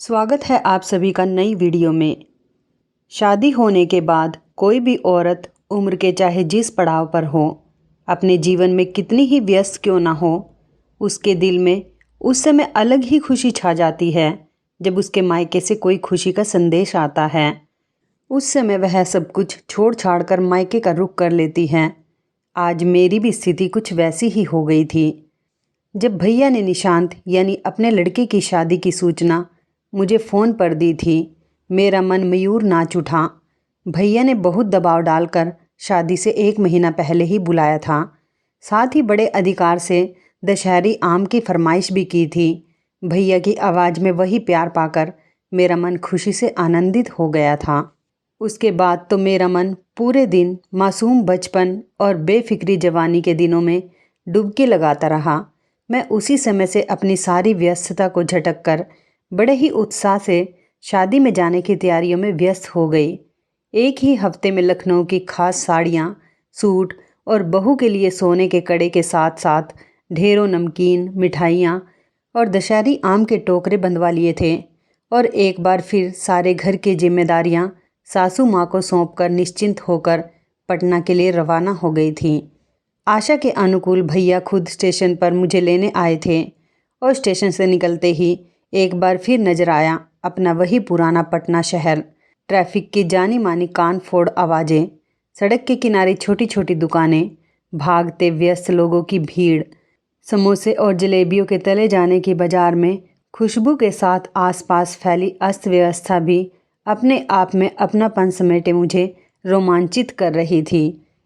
स्वागत है आप सभी का नई वीडियो में। शादी होने के बाद कोई भी औरत उम्र के चाहे जिस पड़ाव पर हो, अपने जीवन में कितनी ही व्यस्त क्यों ना हो, उसके दिल में उस समय अलग ही खुशी छा जाती है जब उसके मायके से कोई खुशी का संदेश आता है। उस समय वह सब कुछ छोड़ छाड़ कर मायके का रुख कर लेती है। आज मेरी भी स्थिति कुछ वैसी ही हो गई थी। जब भैया ने निशांत यानी अपने लड़के की शादी की सूचना मुझे फ़ोन पर दी थी, मेरा मन मयूर नाच उठा। भैया ने बहुत दबाव डालकर शादी से 1 महीना पहले ही बुलाया था। साथ ही बड़े अधिकार से दशहरी आम की फरमाइश भी की थी। भैया की आवाज़ में वही प्यार पाकर मेरा मन खुशी से आनंदित हो गया था। उसके बाद तो मेरा मन पूरे दिन मासूम बचपन और बेफिक्री जवानी के दिनों में डुबकी लगाता रहा। मैं उसी समय से अपनी सारी व्यस्तता को झटक कर बड़े ही उत्साह से शादी में जाने की तैयारियों में व्यस्त हो गई। एक ही हफ्ते में लखनऊ की खास साड़ियाँ, सूट और बहू के लिए सोने के कड़े के साथ साथ ढेरों नमकीन, मिठाइयाँ और दशहरी आम के टोकरे बंधवा लिए थे। और एक बार फिर सारे घर की जिम्मेदारियाँ सासू माँ को सौंपकर निश्चिंत होकर पटना के लिए रवाना हो गई थी। आशा के अनुकूल भैया खुद स्टेशन पर मुझे लेने आए थे और स्टेशन से निकलते ही एक बार फिर नजर आया अपना वही पुराना पटना शहर। ट्रैफिक की जानी मानी कान फोड़ आवाज़ें, सड़क के किनारे छोटी छोटी दुकानें, भागते व्यस्त लोगों की भीड़, समोसे और जलेबियों के तले जाने की बाजार में खुशबू के साथ आसपास फैली अस्त व्यवस्था भी अपने आप में अपनापन समेटे मुझे रोमांचित कर रही थी।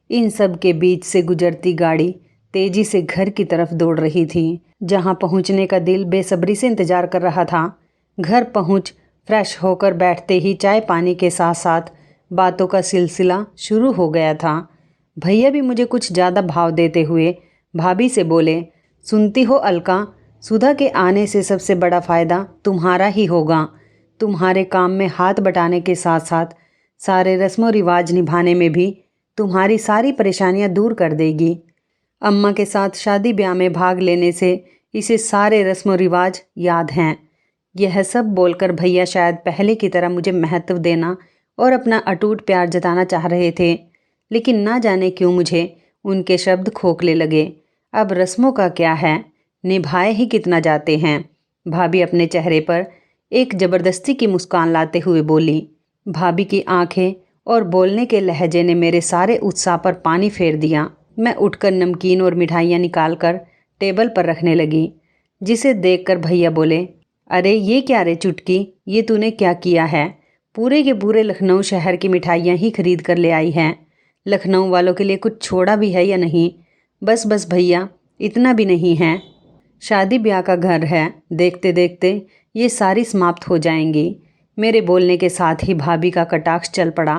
इन सब के बीच से गुजरती गाड़ी तेजी से घर की तरफ दौड़ रही थी, जहां पहुंचने का दिल बेसब्री से इंतजार कर रहा था। घर पहुंच फ्रेश होकर बैठते ही चाय पानी के साथ साथ बातों का सिलसिला शुरू हो गया था। भैया भी मुझे कुछ ज़्यादा भाव देते हुए भाभी से बोले, सुनती हो अलका, सुधा के आने से सबसे बड़ा फ़ायदा तुम्हारा ही होगा। तुम्हारे काम में हाथ बटाने के साथ साथ सारे रस्मों रिवाज निभाने में भी तुम्हारी सारी परेशानियां दूर कर देगी। अम्मा के साथ शादी ब्याह में भाग लेने से इसे सारे रस्म रिवाज याद हैं। यह सब बोलकर भैया शायद पहले की तरह मुझे महत्व देना और अपना अटूट प्यार जताना चाह रहे थे, लेकिन ना जाने क्यों मुझे उनके शब्द खोखले लगे। अब रस्मों का क्या है, निभाए ही कितना जाते हैं। भाभी अपने चेहरे पर एक ज़बरदस्ती की मुस्कान लाते हुए बोली। भाभी की आंखें और बोलने के लहजे ने मेरे सारे उत्साह पर पानी फेर दिया। मैं उठकर नमकीन और मिठाइयाँ निकालकर टेबल पर रखने लगी, जिसे देखकर भैया बोले, अरे ये क्या रे चुटकी, ये तूने क्या किया है? पूरे के पूरे लखनऊ शहर की मिठाइयाँ ही खरीद कर ले आई हैं। लखनऊ वालों के लिए कुछ छोड़ा भी है या नहीं? बस बस भैया, इतना भी नहीं है। शादी ब्याह का घर है, देखते देखते ये सारी समाप्त हो जाएंगी। मेरे बोलने के साथ ही भाभी का कटाक्ष चल पड़ा।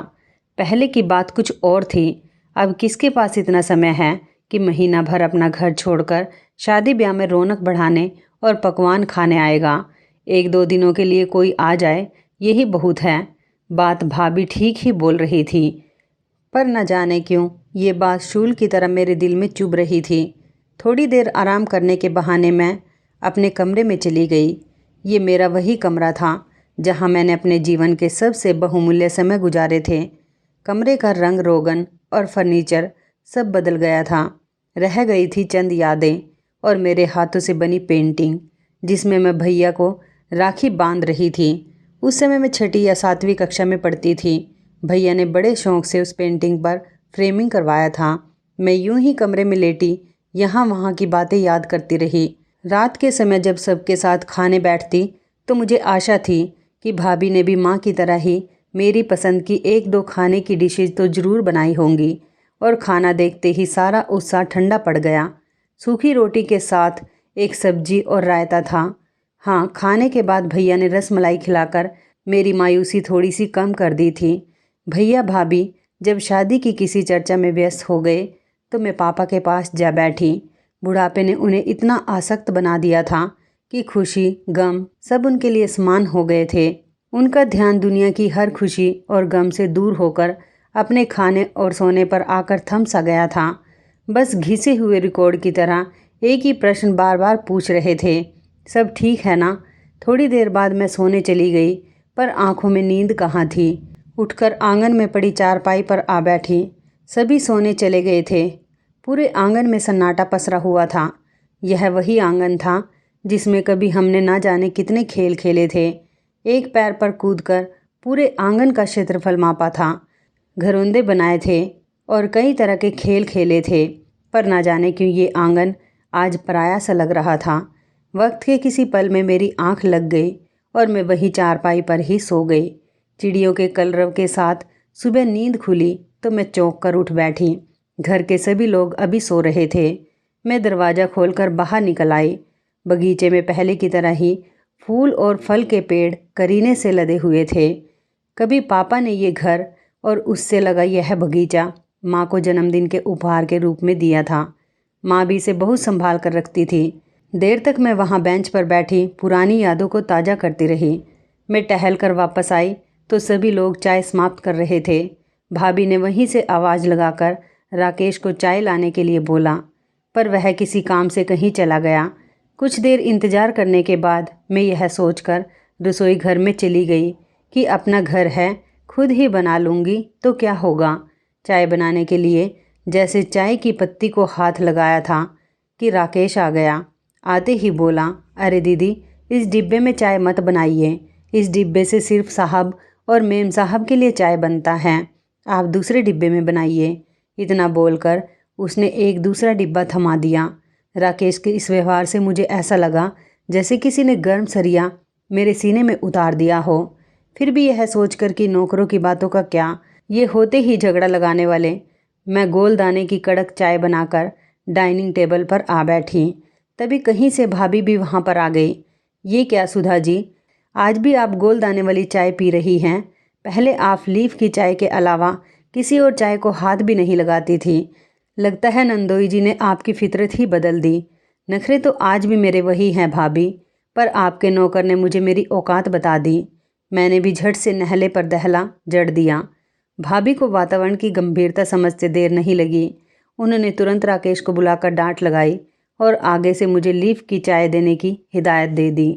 पहले की बात कुछ और थी। अब किसके पास इतना समय है कि महीना भर अपना घर छोड़कर शादी ब्याह में रौनक बढ़ाने और पकवान खाने आएगा। 1-2 दिनों के लिए कोई आ जाए, यही बहुत है। बात भाभी ठीक ही बोल रही थी, पर न जाने क्यों ये बात शूल की तरह मेरे दिल में चुभ रही थी। थोड़ी देर आराम करने के बहाने मैं अपने कमरे में चली गई। ये मेरा वही कमरा था जहाँ मैंने अपने जीवन के सबसे बहुमूल्य समय गुजारे थे। कमरे का रंग रोगन और फर्नीचर सब बदल गया था। रह गई थी चंद यादें और मेरे हाथों से बनी पेंटिंग, जिसमें मैं भैया को राखी बांध रही थी। उस समय मैं 6ठी या 7वीं कक्षा में पढ़ती थी। भैया ने बड़े शौक से उस पेंटिंग पर फ्रेमिंग करवाया था। मैं यूं ही कमरे में लेटी यहाँ वहाँ की बातें याद करती रही। रात के समय जब सबके साथ खाने बैठती तो मुझे आशा थी कि भाभी ने भी माँ की तरह ही मेरी पसंद की 1-2 खाने की डिशेज तो ज़रूर बनाई होंगी। और खाना देखते ही सारा उत्साह ठंडा पड़ गया। सूखी रोटी के साथ एक सब्जी और रायता था। हाँ, खाने के बाद भैया ने रसमलाई खिलाकर मेरी मायूसी थोड़ी सी कम कर दी थी। भैया भाभी जब शादी की किसी चर्चा में व्यस्त हो गए तो मैं पापा के पास जा बैठी। बुढ़ापे ने उन्हें इतना आसक्त बना दिया था कि खुशी गम सब उनके लिए समान हो गए थे। उनका ध्यान दुनिया की हर खुशी और गम से दूर होकर अपने खाने और सोने पर आकर थम सा गया था। बस घिसे हुए रिकॉर्ड की तरह एक ही प्रश्न बार बार पूछ रहे थे, सब ठीक है ना? थोड़ी देर बाद मैं सोने चली गई, पर आंखों में नींद कहाँ थी। उठकर आंगन में पड़ी चारपाई पर आ बैठी। सभी सोने चले गए थे। पूरे आंगन में सन्नाटा पसरा हुआ था। यह वही आंगन था जिसमें कभी हमने ना जाने कितने खेल खेले थे। एक पैर पर कूदकर पूरे आंगन का क्षेत्रफल मापा था, घरौंदे बनाए थे और कई तरह के खेल खेले थे। पर ना जाने क्यों ये आंगन आज पराया सा लग रहा था। वक्त के किसी पल में मेरी आंख लग गई और मैं वही चारपाई पर ही सो गई। चिड़ियों के कलरव के साथ सुबह नींद खुली तो मैं चौंक कर उठ बैठी। घर के सभी लोग अभी सो रहे थे। मैं दरवाज़ा खोलकर बाहर निकल आई। बगीचे में पहले की तरह ही फूल और फल के पेड़ करीने से लदे हुए थे। कभी पापा ने ये घर और उससे लगा यह बगीचा माँ को जन्मदिन के उपहार के रूप में दिया था। माँ भी इसे बहुत संभाल कर रखती थी। देर तक मैं वहाँ बेंच पर बैठी पुरानी यादों को ताज़ा करती रही। मैं टहल कर वापस आई तो सभी लोग चाय समाप्त कर रहे थे। भाभी ने वहीं से आवाज़ लगाकर राकेश को चाय लाने के लिए बोला, पर वह किसी काम से कहीं चला गया। कुछ देर इंतज़ार करने के बाद मैं यह सोचकर रसोई घर में चली गई कि अपना घर है, खुद ही बना लूँगी तो क्या होगा। चाय बनाने के लिए जैसे चाय की पत्ती को हाथ लगाया था कि राकेश आ गया। आते ही बोला, अरे दीदी, इस डिब्बे में चाय मत बनाइए। इस डिब्बे से सिर्फ साहब और मेम साहब के लिए चाय बनता है, आप दूसरे डिब्बे में बनाइए। इतना बोलकर उसने एक दूसरा डिब्बा थमा दिया। राकेश के इस व्यवहार से मुझे ऐसा लगा जैसे किसी ने गर्म सरिया मेरे सीने में उतार दिया हो। फिर भी यह सोचकर कि नौकरों की बातों का क्या, ये होते ही झगड़ा लगाने वाले, मैं गोल दाने की कड़क चाय बनाकर डाइनिंग टेबल पर आ बैठी। तभी कहीं से भाभी भी वहाँ पर आ गई। ये क्या सुधा जी, आज भी आप गोल दाने वाली चाय पी रही हैं? पहले आप लीफ की चाय के अलावा किसी और चाय को हाथ भी नहीं लगाती थी। लगता है नंदोई जी ने आपकी फितरत ही बदल दी। नखरे तो आज भी मेरे वही हैं भाभी, पर आपके नौकर ने मुझे मेरी औकात बता दी। मैंने भी झट से नहले पर दहला जड़ दिया। भाभी को वातावरण की गंभीरता समझते देर नहीं लगी। उन्होंने तुरंत राकेश को बुलाकर डांट लगाई और आगे से मुझे लीफ की चाय देने की हिदायत दे दी।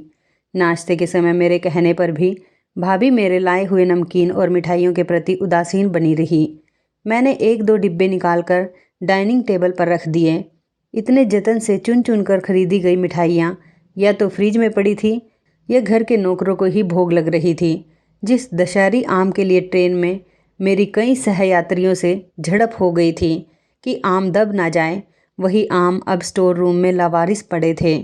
नाश्ते के समय मेरे कहने पर भी भाभी मेरे लाए हुए नमकीन और मिठाइयों के प्रति उदासीन बनी रही। मैंने एक दो डिब्बे निकालकर डाइनिंग टेबल पर रख दिए। इतने जतन से चुन चुन कर खरीदी गई मिठाइयाँ या तो फ्रिज में पड़ी थी या घर के नौकरों को ही भोग लग रही थी। जिस दशहरी आम के लिए ट्रेन में मेरी कई सहयात्रियों से झड़प हो गई थी कि आम दब ना जाए, वही आम अब स्टोर रूम में लावारिस पड़े थे।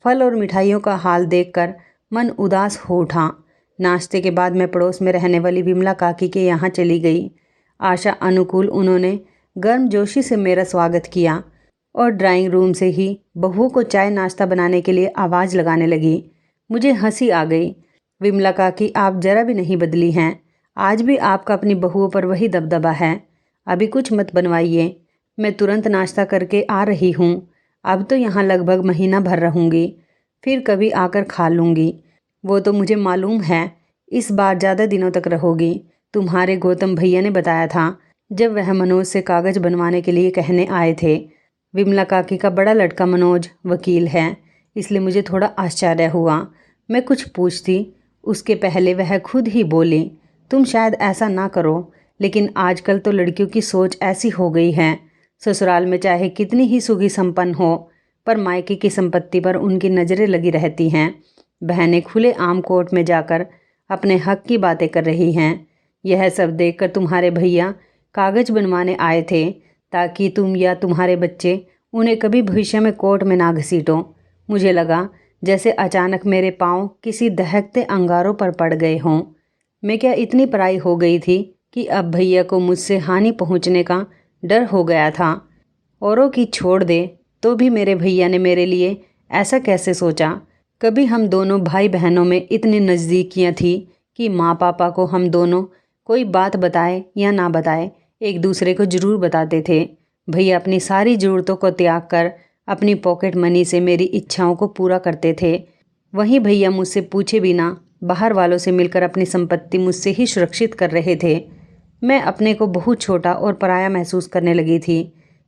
फल और मिठाइयों का हाल देखकर मन उदास हो उठा। नाश्ते के बाद मैं पड़ोस में रहने वाली विमला काकी के यहाँ चली गई। आशा अनुकूल उन्होंने गर्मजोशी से मेरा स्वागत किया और ड्राइंग रूम से ही बहुओं को चाय नाश्ता बनाने के लिए आवाज़ लगाने लगी। मुझे हंसी आ गई। विमला काकी, आप जरा भी नहीं बदली हैं। आज भी आपका अपनी बहुओं पर वही दबदबा है। अभी कुछ मत बनवाइए, मैं तुरंत नाश्ता करके आ रही हूँ। अब तो यहाँ लगभग महीना भर रहूँगी, फिर कभी आकर खा लूँगी। वो तो मुझे मालूम है, इस बार ज़्यादा दिनों तक रहोगी। तुम्हारे गौतम भैया ने बताया था जब वह मनोज से कागज़ बनवाने के लिए कहने आए थे। विमला काकी का बड़ा लड़का मनोज वकील है, इसलिए मुझे थोड़ा आश्चर्य हुआ। मैं कुछ पूछती उसके पहले वह खुद ही बोली, तुम शायद ऐसा ना करो, लेकिन आजकल तो लड़कियों की सोच ऐसी हो गई है। ससुराल में चाहे कितनी ही सुखी संपन्न हो, पर मायके की संपत्ति पर उनकी नज़रें लगी रहती हैं। बहनें खुले आम कोर्ट में जाकर अपने हक की बातें कर रही हैं। यह सब देखकर तुम्हारे भैया कागज़ बनवाने आए थे ताकि तुम या तुम्हारे बच्चे उन्हें कभी भविष्य में कोर्ट में ना घसीटो। मुझे लगा जैसे अचानक मेरे पाँव किसी दहकते अंगारों पर पड़ गए हों। मैं क्या इतनी पराई हो गई थी कि अब भैया को मुझसे हानि पहुंचने का डर हो गया था। औरों की छोड़ दे तो भी मेरे भैया ने मेरे लिए ऐसा कैसे सोचा। कभी हम दोनों भाई बहनों में इतनी नज़दीकियाँ थी कि माँ पापा को हम दोनों कोई बात बताए या ना बताए एक दूसरे को ज़रूर बताते थे। भैया अपनी सारी ज़रूरतों को त्याग कर अपनी पॉकेट मनी से मेरी इच्छाओं को पूरा करते थे। वहीं भैया मुझसे पूछे बिना बाहर वालों से मिलकर अपनी संपत्ति मुझसे ही सुरक्षित कर रहे थे। मैं अपने को बहुत छोटा और पराया महसूस करने लगी थी।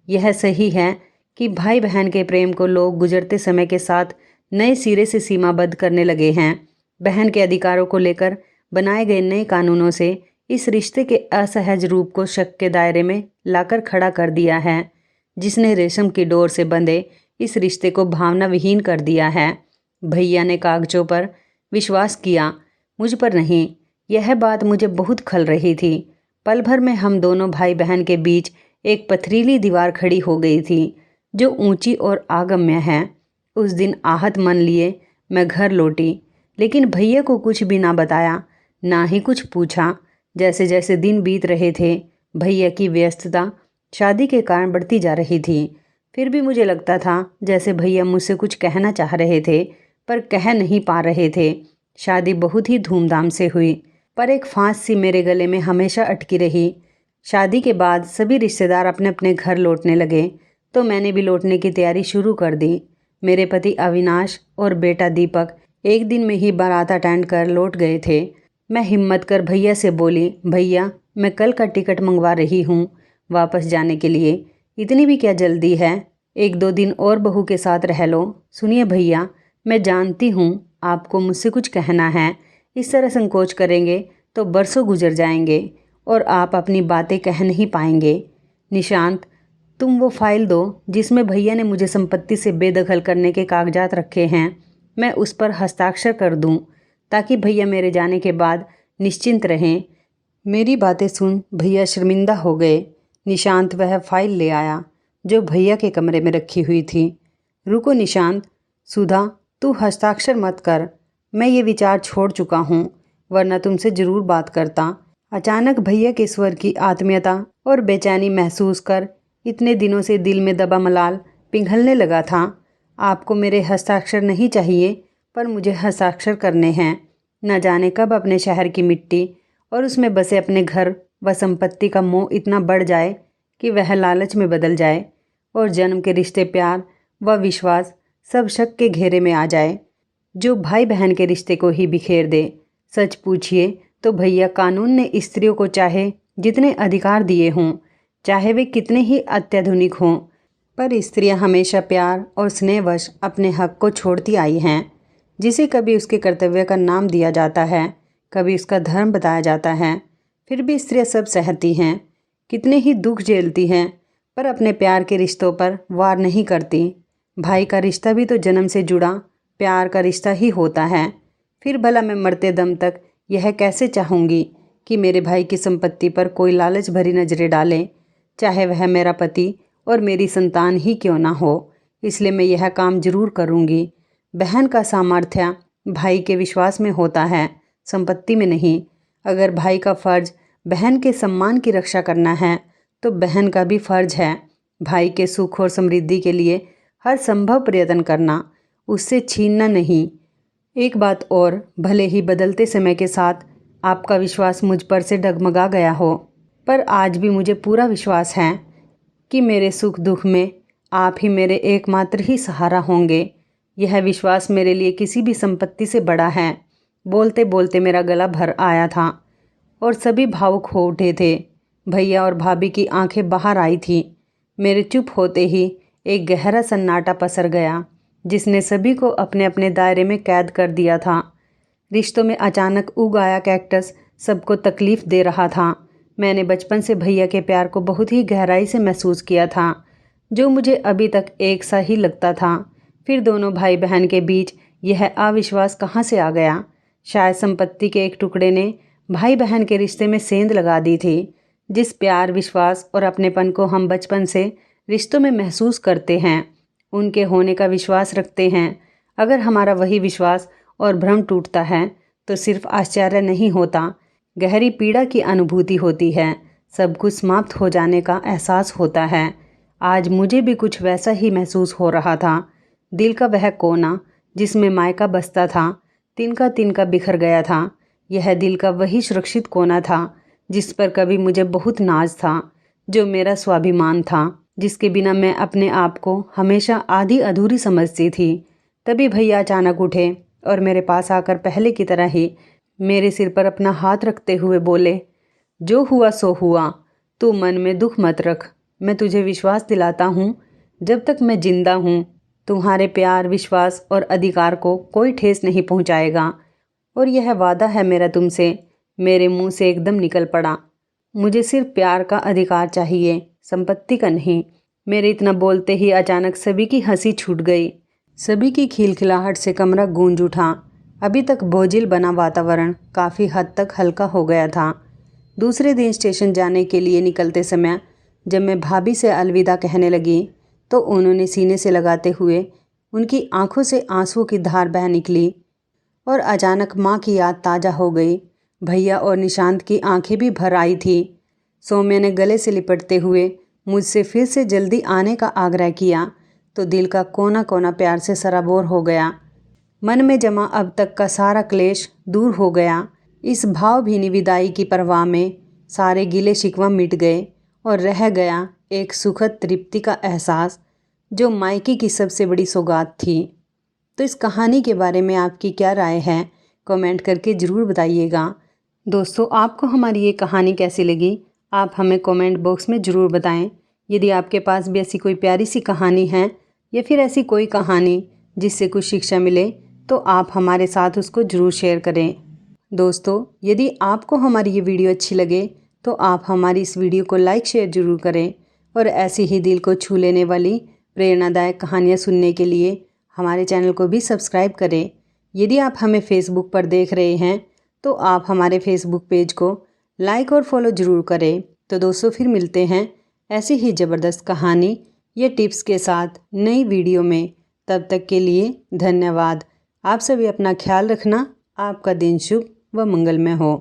यह सही है कि भाई बहन के प्रेम को लोग गुजरते समय के साथ नए सिरे से सीमाबद्ध करने लगे हैं। बहन के अधिकारों को लेकर बनाए गए नए कानूनों से इस रिश्ते के असहज रूप को शक के दायरे में लाकर खड़ा कर दिया है, जिसने रेशम की डोर से बंधे इस रिश्ते को भावना विहीन कर दिया है। भैया ने कागजों पर विश्वास किया, मुझ पर नहीं। यह बात मुझे बहुत खल रही थी। पल भर में हम दोनों भाई बहन के बीच एक पथरीली दीवार खड़ी हो गई थी, जो ऊंची और आगम्य है। उस दिन आहत मन लिए मैं घर लौटी, लेकिन भैया को कुछ भी ना बताया, ना ही कुछ पूछा। जैसे जैसे दिन बीत रहे थे, भैया की व्यस्तता शादी के कारण बढ़ती जा रही थी। फिर भी मुझे लगता था जैसे भैया मुझसे कुछ कहना चाह रहे थे, पर कह नहीं पा रहे थे। शादी बहुत ही धूमधाम से हुई, पर एक फांस सी मेरे गले में हमेशा अटकी रही। शादी के बाद सभी रिश्तेदार अपने अपने घर लौटने लगे, तो मैंने भी लौटने की तैयारी शुरू कर दी। मेरे पति अविनाश और बेटा दीपक एक दिन में ही बारात अटेंड कर लौट गए थे। मैं हिम्मत कर भैया से बोली, भैया मैं कल का टिकट मंगवा रही हूँ वापस जाने के लिए। इतनी भी क्या जल्दी है, 1-2 दिन और बहू के साथ रह लो। सुनिए भैया, मैं जानती हूँ आपको मुझसे कुछ कहना है। इस तरह संकोच करेंगे तो बरसों गुजर जाएंगे और आप अपनी बातें कह नहीं पाएंगे। निशांत, तुम वो फाइल दो जिसमें भैया ने मुझे संपत्ति से बेदखल करने के कागजात रखे हैं। मैं उस पर हस्ताक्षर कर दूं, ताकि भैया मेरे जाने के बाद निश्चिंत रहें। मेरी बातें सुन भैया शर्मिंदा हो गए। निशांत वह फाइल ले आया जो भैया के कमरे में रखी हुई थी। रुको निशांत, सुधा तू हस्ताक्षर मत कर, मैं ये विचार छोड़ चुका हूँ, वरना तुमसे ज़रूर बात करता। अचानक भैया के स्वर की आत्मीयता और बेचैनी महसूस कर इतने दिनों से दिल में दबा मलाल पिघलने लगा था। आपको मेरे हस्ताक्षर नहीं चाहिए, पर मुझे हस्ताक्षर करने हैं। न जाने कब अपने शहर की मिट्टी और उसमें बसे अपने घर व संपत्ति का मोह इतना बढ़ जाए कि वह लालच में बदल जाए और जन्म के रिश्ते, प्यार व विश्वास सब शक के घेरे में आ जाए, जो भाई बहन के रिश्ते को ही बिखेर दे। सच पूछिए तो भैया, कानून ने स्त्रियों को चाहे जितने अधिकार दिए हों, चाहे वे कितने ही अत्याधुनिक हों, पर स्त्रियां हमेशा प्यार और स्नेहवश अपने हक को छोड़ती आई हैं। जिसे कभी उसके कर्तव्य का नाम दिया जाता है, कभी उसका धर्म बताया जाता है। फिर भी स्त्रियां सब सहती हैं, कितने ही दुख झेलती हैं, पर अपने प्यार के रिश्तों पर वार नहीं करती। भाई का रिश्ता भी तो जन्म से जुड़ा प्यार का रिश्ता ही होता है। फिर भला मैं मरते दम तक यह कैसे चाहूँगी कि मेरे भाई की संपत्ति पर कोई लालच भरी नजरें डाले, चाहे वह मेरा पति और मेरी संतान ही क्यों ना हो। इसलिए मैं यह काम जरूर करूँगी। बहन का सामर्थ्य भाई के विश्वास में होता है, संपत्ति में नहीं। अगर भाई का फर्ज बहन के सम्मान की रक्षा करना है, तो बहन का भी फर्ज है भाई के सुख और समृद्धि के लिए हर संभव प्रयत्न करना, उससे छीनना नहीं। एक बात और, भले ही बदलते समय के साथ आपका विश्वास मुझ पर से डगमगा गया हो, पर आज भी मुझे पूरा विश्वास है कि मेरे सुख दुख में आप ही मेरे एकमात्र ही सहारा होंगे। यह विश्वास मेरे लिए किसी भी संपत्ति से बड़ा है। बोलते बोलते मेरा गला भर आया था और सभी भावुक हो उठे थे। भैया और भाभी की आंखें बाहर आई थी। मेरे चुप होते ही एक गहरा सन्नाटा पसर गया, जिसने सभी को अपने अपने दायरे में कैद कर दिया था। रिश्तों में अचानक उग आया कैक्टस सबको तकलीफ दे रहा था। मैंने बचपन से भैया के प्यार को बहुत ही गहराई से महसूस किया था, जो मुझे अभी तक एक सा ही लगता था। फिर दोनों भाई बहन के बीच यह अविश्वास कहाँ से आ गया? शायद संपत्ति के एक टुकड़े ने भाई बहन के रिश्ते में सेंध लगा दी थी। जिस प्यार, विश्वास और अपनेपन को हम बचपन से रिश्तों में महसूस करते हैं, उनके होने का विश्वास रखते हैं, अगर हमारा वही विश्वास और भ्रम टूटता है तो सिर्फ आश्चर्य नहीं होता, गहरी पीड़ा की अनुभूति होती है। सब कुछ समाप्त हो जाने का एहसास होता है। आज मुझे भी कुछ वैसा ही महसूस हो रहा था। दिल का वह कोना जिसमें मायका बसता था, तिनका तिनका बिखर गया था। यह दिल का वही सुरक्षित कोना था जिस पर कभी मुझे बहुत नाज था, जो मेरा स्वाभिमान था, जिसके बिना मैं अपने आप को हमेशा आधी अधूरी समझती थी। तभी भैया अचानक उठे और मेरे पास आकर पहले की तरह ही मेरे सिर पर अपना हाथ रखते हुए बोले, जो हुआ सो हुआ, तू मन में दुख मत रख। मैं तुझे विश्वास दिलाता हूँ, जब तक मैं जिंदा हूँ तुम्हारे प्यार, विश्वास और अधिकार को कोई ठेस नहीं पहुँचाएगा। और यह वादा है मेरा तुमसे, मेरे मुंह से एकदम निकल पड़ा। मुझे सिर्फ प्यार का अधिकार चाहिए, संपत्ति का नहीं। मेरे इतना बोलते ही अचानक सभी की हंसी छूट गई। सभी की खिलखिलाहट से कमरा गूंज उठा। अभी तक बोझिल बना वातावरण काफ़ी हद तक हल्का हो गया था। दूसरे दिन स्टेशन जाने के लिए निकलते समय जब मैं भाभी से अलविदा कहने लगी तो उन्होंने सीने से लगाते हुए उनकी आंखों से आंसुओं की धार बह निकली और अचानक माँ की याद ताज़ा हो गई। भैया और निशांत की आंखें भी भर आई थी। सौम्या ने गले से लिपटते हुए मुझसे फिर से जल्दी आने का आग्रह किया तो दिल का कोना कोना प्यार से सराबोर हो गया। मन में जमा अब तक का सारा क्लेश दूर हो गया। इस भावभीनी विदाई की परवाह में सारे गिले शिकवा मिट गए और रह गया एक सुखद तृप्ति का एहसास जो मायके की सबसे बड़ी सौगात थी। तो इस कहानी के बारे में आपकी क्या राय है, कमेंट करके ज़रूर बताइएगा। दोस्तों, आपको हमारी ये कहानी कैसी लगी, आप हमें कमेंट बॉक्स में ज़रूर बताएं। यदि आपके पास भी ऐसी कोई प्यारी सी कहानी है या फिर ऐसी कोई कहानी जिससे कुछ शिक्षा मिले तो आप हमारे साथ उसको ज़रूर शेयर करें। दोस्तों, यदि आपको हमारी ये वीडियो अच्छी लगे तो आप हमारी इस वीडियो को लाइक शेयर ज़रूर करें और ऐसी ही दिल को छू लेने वाली प्रेरणादायक कहानियाँ सुनने के लिए हमारे चैनल को भी सब्सक्राइब करें। यदि आप हमें फेसबुक पर देख रहे हैं तो आप हमारे फेसबुक पेज को लाइक और फॉलो ज़रूर करें। तो दोस्तों, फिर मिलते हैं ऐसी ही ज़बरदस्त कहानी या टिप्स के साथ नई वीडियो में। तब तक के लिए धन्यवाद। आप सभी अपना ख्याल रखना। आपका दिन शुभ व मंगलमय हो।